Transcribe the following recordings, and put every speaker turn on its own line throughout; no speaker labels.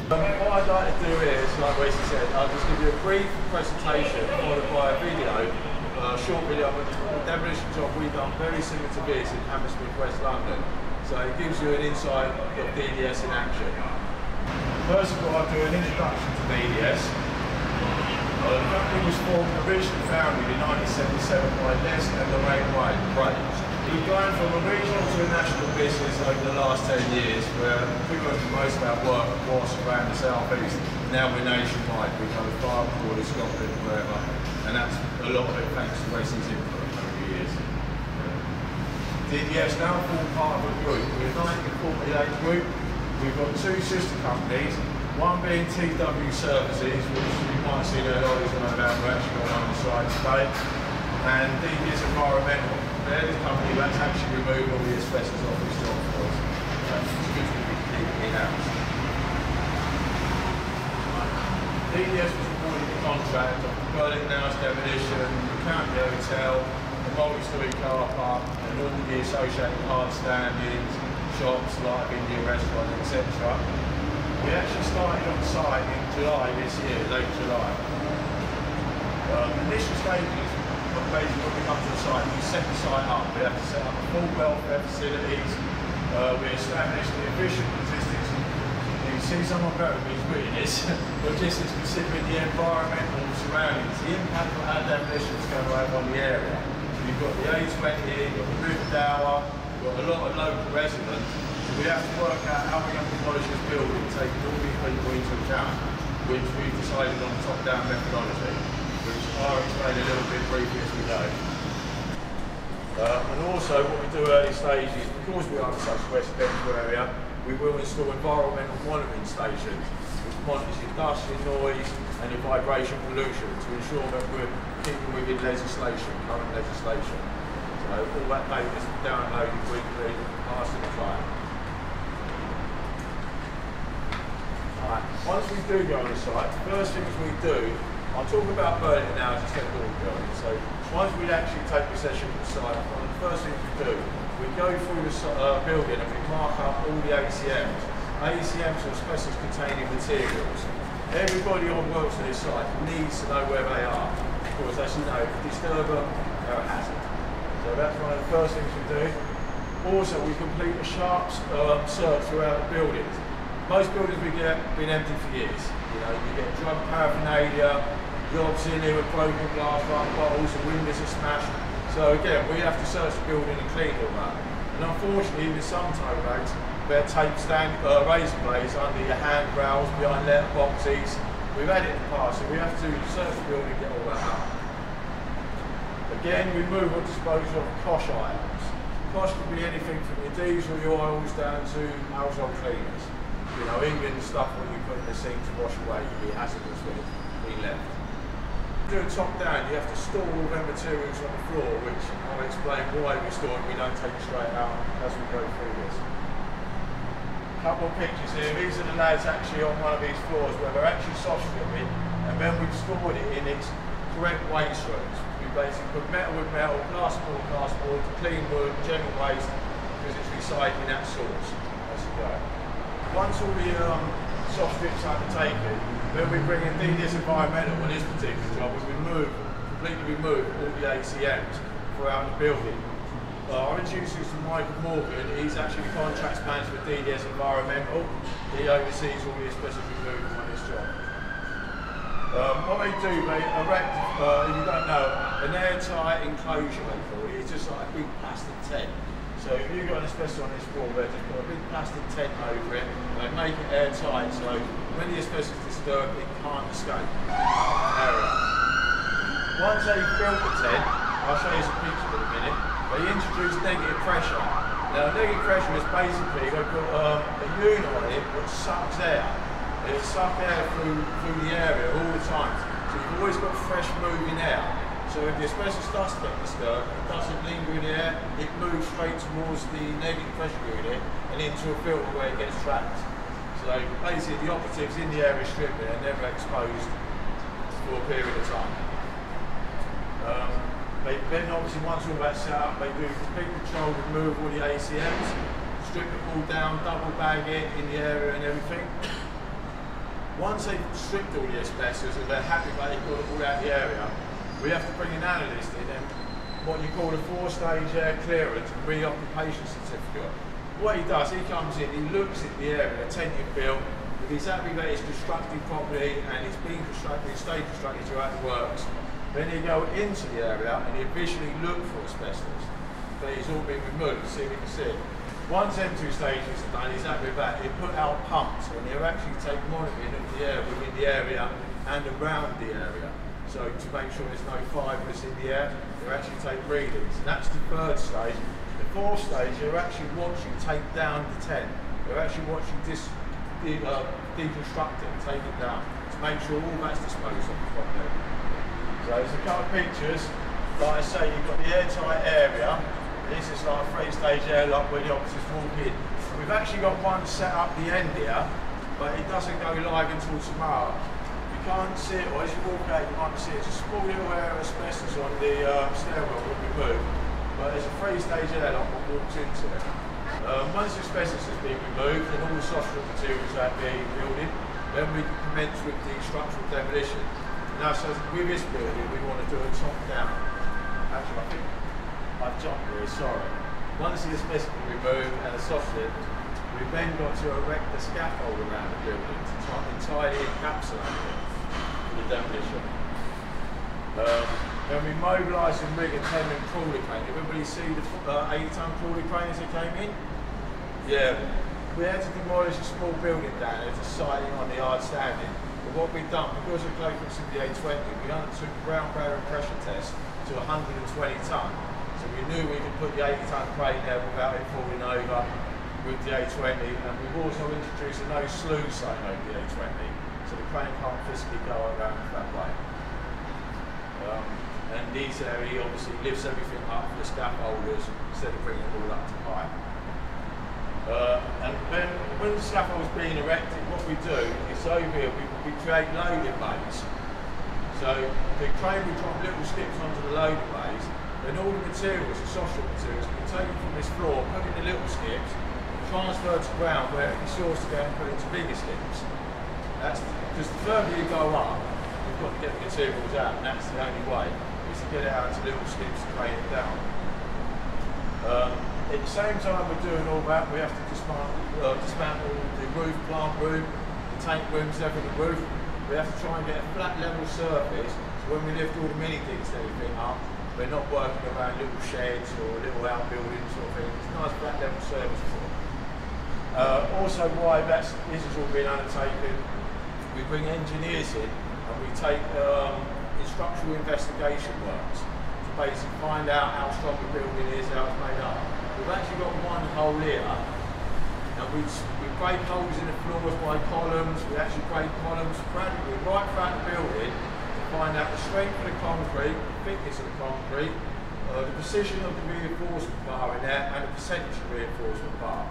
What I'd like to do is, like Wesley said, I'll just give you a brief presentation followed by a video, a short video of a demolition job we've done very similar to this in Hammersmith, West London. So it gives you an insight of DDS in action. First of all, I'll do an introduction to DDS. The company was formed, originally founded in 1977 by Les and Lorraine White. We've gone from a regional to a national business over the last 10 years, where pretty much most of our work was around the south east. Now we're nationwide. We go as far abroad as Scotland, wherever, and that's a lot of it thanks to Wesley's input over the years. DDS now form part of a group. We're a 1948 group. We've got two sister companies, one being TW Services, which you might see there lorries on about, we're actually got one on the site today, and DDS Environmental. They're the company that's actually removed all the asbestos off its job for us. It's good to be keeping in-house. DDS was awarded the contract of the Burlington House demolition, the County Hotel, the multi-storey car park, and all the associated hard standings, shops, live Indian restaurant, etc. We actually started on site in July this year, late July. Initial stages, basically when we come to the site, we set the site up. We have to set up a full welfare facilities. We established the efficient logistics. You can see someone better than me reading this. Logistics considering the environmental surroundings, the impact of our demolition is going to have on the area. You've got the A20, you've got the River Dower, you've got a lot of local residents. So we have to work out how we're going to demolish this building, taking all these people into account, which we've decided on top-down methodology, which I'll explain a little bit briefly as we go. And also what we do early stages, because we are in such a residential area, we will install environmental monitoring stations, which monitors your dust, your noise and your vibration pollution to ensure that we're keeping within legislation, current legislation. So all that data is downloaded weekly, passed to the client. Right. Once we do go on the site, the first things we do, I'll talk about Burlington now as a technical building. So once we actually take possession of the site, one of the first things we do, we go through the building and we mark up all the ACMs. ACMs are asbestos containing materials. Everybody on works on this site needs to know where they are, because as you know, if you disturb them, they're a hazard. So that's one of the first things we do. Also, we complete a sharp search throughout the buildings. Most buildings we get have been empty for years. You know, you get drug paraphernalia, jobs in here with broken glass, rubber bottles, the windows are smashed. So again, we have to search the building and clean all that. And unfortunately, with some tow bags, they tape razor blades under your handrails, behind letterboxes. We've had it in the past, so we have to search the building and get all that out. Again, we move on to disposal of COSH items. COSH could be anything from your diesel, your oils, down to household cleaners. You know, even stuff that you put in the sink to wash away can be hazardous when it's been left. Do a top down, you have to store all the materials on the floor, which I'll explain why we store it, we don't take it straight out as we go through this. Couple of pictures here. These are the lads actually on one of these floors where they're actually soft stripping, and then we've stored it in its correct waste rooms. We basically put metal with metal, plasterboard, clean wood, general waste, because it's recycling that source as you go. Once all the soft strips are undertaken, then we bring in DDS Environmental on this particular job, and completely remove all the ACMs throughout the building. I'll introduce you to Michael Morgan. He's actually the contracts manager for DDS Environmental. He oversees all the asbestos removal on this job. What they do, they erect, if you don't know, an airtight enclosure, they call it. It's just like a big plastic tent. So if you've got an asbestos on this floor, they just put a big plastic tent over it, and they make it airtight, so when the asbestos is disturbed, it can't escape that area. Once they've built the tent, I'll show you some pictures in a minute. They introduce negative pressure. Now, negative pressure is basically they put a unit on it that sucks air. It sucks air through the area all the time. So you've always got fresh moving air. So if the asbestos does get disturbed, it doesn't linger in the air, it moves straight towards the negative pressure unit and into a filter where it gets trapped. So basically the operatives in the area stripping are never exposed for a period of time. Then obviously once all that's set up, they do complete control, remove all the ACMs, strip it all down, double bag it in the area and everything. Once they've stripped all the asbestos and they're happy that they've got it all out the area, we have to bring an analyst in and what you call a 4-stage air clearance and reoccupation certificate. What he does, he comes in, he looks at the area, the tent you've built, if he's happy that it's constructed properly and it's been constructed, stayed constructed throughout the works, then he go into the area and he visually look for asbestos. But it's all been removed, see if you can see it. Once them 2 stages are done, he's happy with that, he put out pumps and he'll actually take monitoring of the air within the area and around the area. So to make sure there's no fibres in the air, they'll actually take readings. And that's the 3rd stage. The 4th stage, they'll actually watch you take down the tent. They'll actually watch you deconstruct it and take it down to make sure all that's disposed of properly. So there's a couple of pictures, like I say, you've got the airtight area. This is like a 3-stage airlock where the operatives walk in. We've actually got one set up the end here, but it doesn't go live until tomorrow. You can't see it, or as you walk out you might see it. It's a small little area of asbestos on the stairwell when we move, but there's a 3-stage airlock that walks into it. Once the asbestos has been removed and all the soft materials out the building, then we can commence with the structural demolition. Now, so with this building, we want to do a top down. Actually, I think I've jumped here, sorry. Once the asbestos is removed and the soft slip, we've then got to erect the scaffold around the building to entirely encapsulate it for the demolition. Then we mobilise and rig a 10-ton crawler crane. Everybody see the 8-ton crawler crane as it came in? Yeah. We had to demolish a small building down there to siting on the yard standing. But what we've done, because of closeness of the A20, we undertook a ground barrier pressure test to 120 tonne. So we knew we could put the 80-ton crane there without it falling over with the A20. And we've also introduced a no slew sign over the A20. So the crane can't physically go around that way. And this area obviously lifts everything up for the scaffolders instead of bringing it all up to height. And then when the scaffold is being erected, what we do is over here we create loading bays. So the crane will drop little skips onto the loading bays, then all the materials, the soft materials, will be taken from this floor, put in the little skips, transferred to ground where it can be sourced to go and put into bigger skips. That's because the further you go up, you've got to get the materials out, and that's the only way, is to get it out into little skips and crane it down. At the same time we're doing all that, we have to dismantle the roof, plant room, the tank rooms, everything, the roof. We have to try and get a flat level surface, so when we lift all the mini digs and everything up, we're not working around little sheds or little outbuildings sort of thing. It's a nice flat level surface for it. Also why this has all been undertaken, we bring engineers in and we take structural investigation works to basically find out how strong the building is, how it's made up. We've actually got one hole here, and we break holes in the floors by columns. We actually break columns practically right throughout the building to find out the strength of the concrete, the thickness of the concrete, the precision of the reinforcement bar in there, and the percentage of reinforcement bar.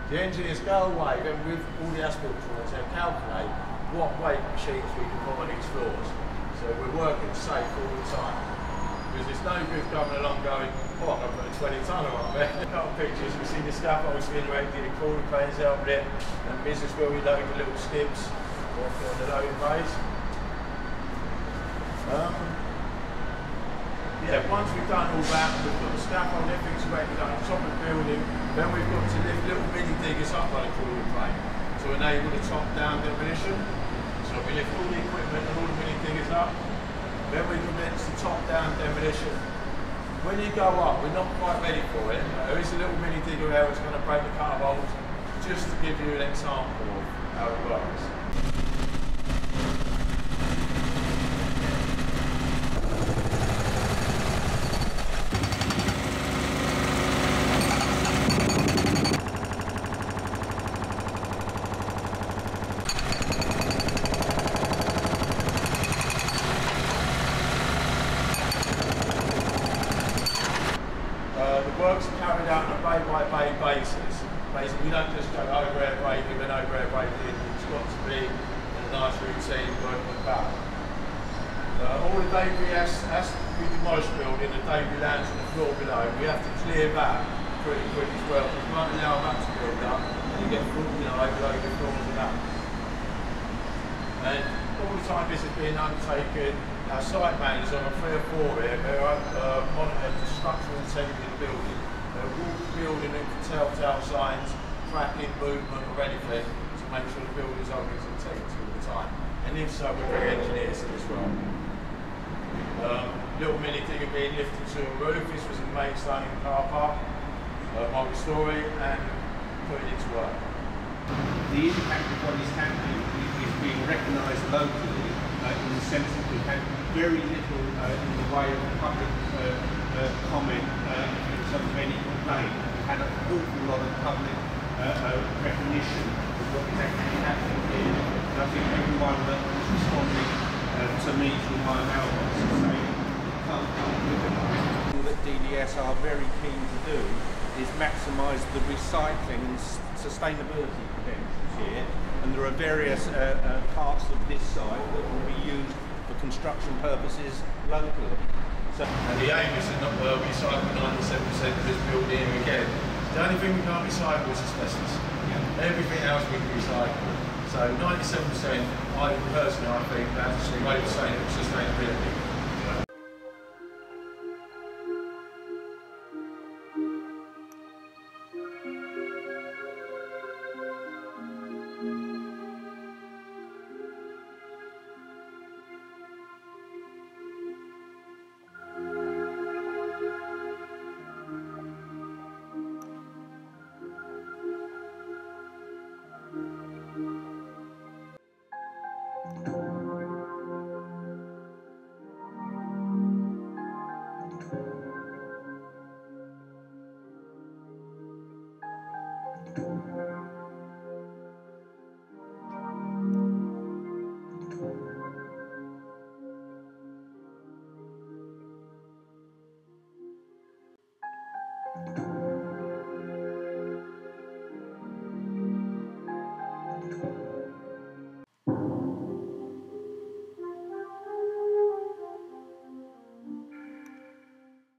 The engineers go away, then with all the asphalt drawings, they calculate what weight machines we can put on each floors. So we're working safe all the time. Because it's no good coming along going, oh, I'm going to put a 20 tonner on there. A couple of pictures, you see the scaffolds being erected, the crawler cranes out with it, and business where we load the little skips off on the loading bays. Yeah, once we've done all that, we've got the scaffold, everything's erected on the top of the building, then we've got to lift little mini diggers up by the crawler crane to enable the top-down demolition. So we lift all the equipment and all the mini diggers up, then we commence the top-down demolition. When you go up, we're not quite ready for it. There is a little mini digger there that's going to break the cutter holes, just to give you an example of how it works. Works are carried out on a bay-by-bay basis. Basically, we don't just go over-air braking and over-air braking. It's got to be in a nice routine working about. All the debris as we demolish the building, the debris lands on the floor below. We have to clear that pretty quick as well. We can't allow that to build up and you get overload the floors and that. And all the time this is being undertaken, our site managers on a 3 or 4 here, they monitor the structural integrity of the building. They'll walk the building and can telltale signs, cracking, movement or anything to make sure the building's holding its integrity all the time. And if so, we bring engineers in as well. Little mini digger being lifted to a roof. This was in Maidstone in the car park, multi-storey, and put it into work.
The impact of what is happening is being recognised locally in the sense that we've had very little in the way of public comment in terms of any complaint. We've had an awful lot of public recognition of what is actually happening here. And I think everyone that was responding to me through my mailbox is saying, come look at it. What DDS are very keen to do is maximise the recycling and sustainability credentials here, and there are various parts of this site that will be used for construction purposes locally. So,
and the aim is to not recycle 97% of this building again. The only thing we can't recycle is asbestos. Yeah. Everything else we can recycle. So 97%, personally I think that's a great sustainability.